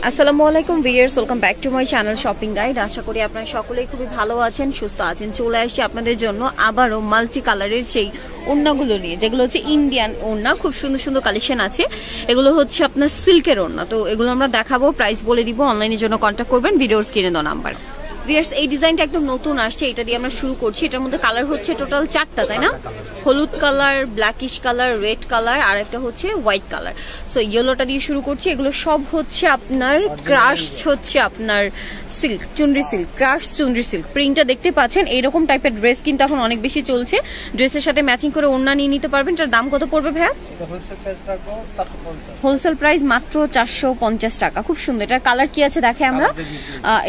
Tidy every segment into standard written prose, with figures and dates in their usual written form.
আসসালামু আলাইকুম viewers, welcome back to my channel shopping guide. আশা করি আপনারা সকলেই খুবই ভালো আছেন, সুস্থ আছেন। চলে আসছি আপনাদের জন্য আবারও মাল্টি কালারের সেই ওড়নাগুলো নিয়ে, যেগুলো হচ্ছে ইন্ডিয়ান ওড়না। খুব সুন্দর সুন্দর কালেকশন আছে। এগুলো হচ্ছে আপনার সিল্কের ওড়না। তো এগুলো আমরা দেখাবো, প্রাইস বলে দিব। অনলাইনের জন্য কন্ট্যাক্ট করবেন ভিডিওর স্ক্রিনে দেওয়া নাম্বার। ভিউয়ার্স, এই ডিজাইনটা একদম নতুন আসছে, এটা দিয়ে আমরা শুরু করছি। এটার মধ্যে কালার হচ্ছে টোটাল 4টা, তাই না? হলুদ colour, blackish colour, red colour, আর একটা হচ্ছে হোয়াইট কালার। সো ইয়েলোটা দিয়ে শুরু করছি। এগুলো সব হচ্ছে আপনার ক্রাশ, হচ্ছে আপনার সিল্ক, চুনরি সিল্ক, ক্রাশ চুনরি সিল্ক। প্রিন্টটা দেখতে পাচ্ছেন। এইরকম টাইপের ড্রেস কিন্তু এখন অনেক বেশি চলছে। ড্রেসের সাথে ম্যাচিং করে ওড়না নিয়ে নিতে পারবেন। এটার দাম কত পড়বে ভাইয়া? হোলসেল প্রাইস মাত্র 450 টাকা। খুব সুন্দর। এটার কালার কি আছে দেখে আমরা।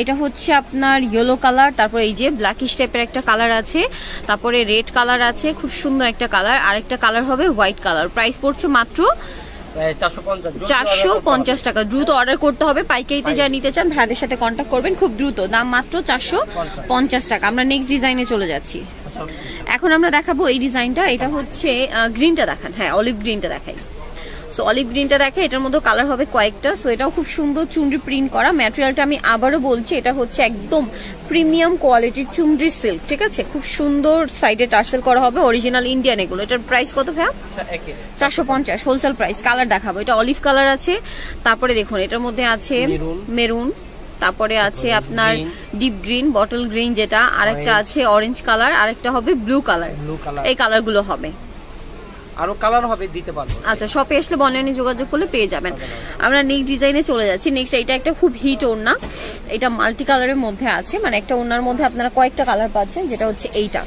এটা হচ্ছে আপনার ইয়েলো কালার, তারপর এই যে ব্ল্যাকিশ টাইপের একটা কালার আছে, তারপরে রেড কালার আছে, খুব সুন্দর একটা কালার। আরেকটা কালার হবে হোয়াইট কালার। প্রাইস পড়ছে মাত্র 450 টাকা। দ্রুত অর্ডার করতে হবে। পাইকারিতে যা নিতে চান ভাইদের সাথে কন্ট্যাক্ট করবেন, খুব দ্রুত। দাম মাত্র 450 টাকা। আমরা নেক্সট ডিজাইনে চলে যাচ্ছি। এখন আমরা দেখাবো এই ডিজাইনটা। এটা হচ্ছে গ্রিনটা দেখান। হ্যাঁ, অলিভ গ্রিনটা দেখাই। সো অলিভ গ্রিনটা দেখে, এটার মধ্যে কালার হবে কয়েকটা। সো এটাও খুব সুন্দর চুনরি প্রিন্ট করা। ম্যাটেরিয়ালটা আমি আবারও বলছি, এটা হচ্ছে একদম প্রিমিয়াম কোয়ালিটির চুনরি সিল্ক। ঠিক আছে, খুব সুন্দর সাইডে টার্সেল করা হবে, অরিজিনাল ইন্ডিয়ান এগুলো। এটার প্রাইস কত ভাইয়া? 450 হোলসেল প্রাইস। কালার দেখাবো। এটা অলিভ কালার আছে, তারপরে দেখুন এটার মধ্যে আছে মেরুন, তারপরে আছে আপনার ডিপ গ্রিন, বটল গ্রিন যেটা, আরেকটা আছে অরেঞ্জ কালার, আরেকটা হবে ব্লু কালার। এই কালারগুলো হবে। আরো কালার হবে, দিতে পারবো। আচ্ছা, শপে আসলে অনলাইনে যোগাযোগ করলে পেয়ে যাবেন। আমরা নেক্সট ডিজাইনে চলে যাচ্ছি। নেক্সট এটা একটা খুব হিট ওড়না। এটা মাল্টি কালারের মধ্যে আছে, মানে একটা ওড়নার মধ্যে আপনারা কয়েকটা কালার পাচ্ছেন। যেটা হচ্ছে এইটা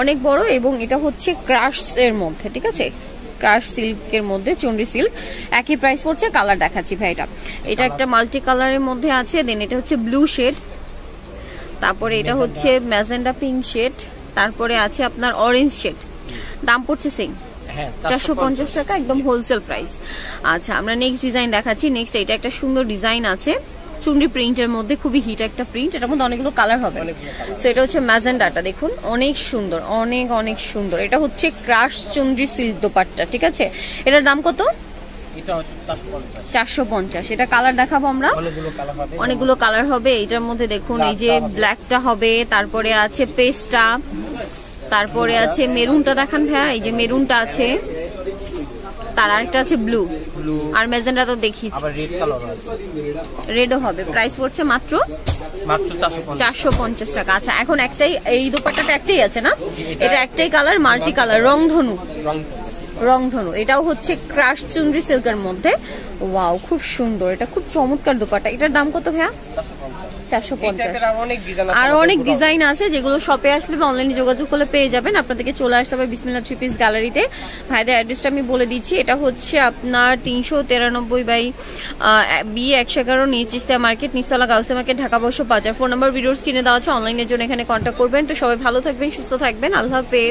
অনেক বড়, এবং এটা হচ্ছে ক্রাশ এর মধ্যে। ঠিক আছে, ক্রাশ সিল্কের মধ্যে চুনরি সিল্ক। একই প্রাইস পড়ছে। কালার দেখাচ্ছি ভাই। এটা একটা মাল্টি কালারের মধ্যে আছে। দেন এটা হচ্ছে ব্লু শেড, তারপরে এটা হচ্ছে ম্যাজেন্ডা পিঙ্ক শেড, তারপরে আছে আপনার অরেঞ্জ শেড। দাম পড়ছে সেম 450 টাকা, একদম হোলসেল প্রাইস। আচ্ছা, আমরা নেক্সট ডিজাইন দেখাচ্ছি। নেক্সট এটা একটা সুন্দর ডিজাইন আছে চুনরি প্রিন্টের মধ্যে, খুবই হিট একটা প্রিন্ট। এটার মধ্যে অনেকগুলো কালার হবে। সো এটা হচ্ছে ম্যাজেন্ডাটা, দেখুন অনেক সুন্দর, অনেক অনেক সুন্দর। এটা হচ্ছে ক্রাশ চুনরি সিল্ক দোপাট্টা। ঠিক আছে, এটার দাম কত? 450। এটা কালার দেখাবো আমরা, অনেকগুলো কালার হবে এটার মধ্যে। দেখুন এই যে ব্ল্যাকটা হবে, তারপরে আছে পেস্টটা, তারপরে আছে মেরুনটা দেখান ভাইয়া। এই যে মেরুনটা আছে, তার আরেকটা আছে ব্লু, আর ম্যাজেন্ডা তো দেখি, রেডও হবে। প্রাইস পড়ছে মাত্র 450 টাকা। আচ্ছা, এখন একটাই, এই দোপাট্টাটা একটাই আছে না? এটা একটাই কালার, মাল্টি কালার, রংধনু। এটাও হচ্ছে ক্রাশ চুনরি সিল্কের মধ্যে। ওয়াও, খুব সুন্দর। এটা খুব চমৎকার দোপাট্টা। এটার দাম কত ভাইয়া? 450। আর অনেক ডিজাইন আছে, যেগুলো শপে আসলে বা অনলাইনে যোগাযোগ করলে পেয়ে যাবেন। আপনাদেরকে চলে আসতে হবে বিসমিল্লাহ থ্রি পিস গ্যালারিতে। ভাইদের অ্যাড্রেসটা আমি বলে দিচ্ছি। এটা হচ্ছে আপনার 393/B111 নিচ ইস্তিয়া মার্কেট, নিচতলা গাউসিয়া মার্কেট, ঢাকা 12 বাজার। ফোন নাম্বার ভিডিওস কিনে দেওয়া আছে। অনলাইনের জন্য এখানে কন্ট্যাক্ট করবেন। তো সবাই ভালো থাকবেন, সুস্থ থাকবেন। আল্লাহ হাফেজ।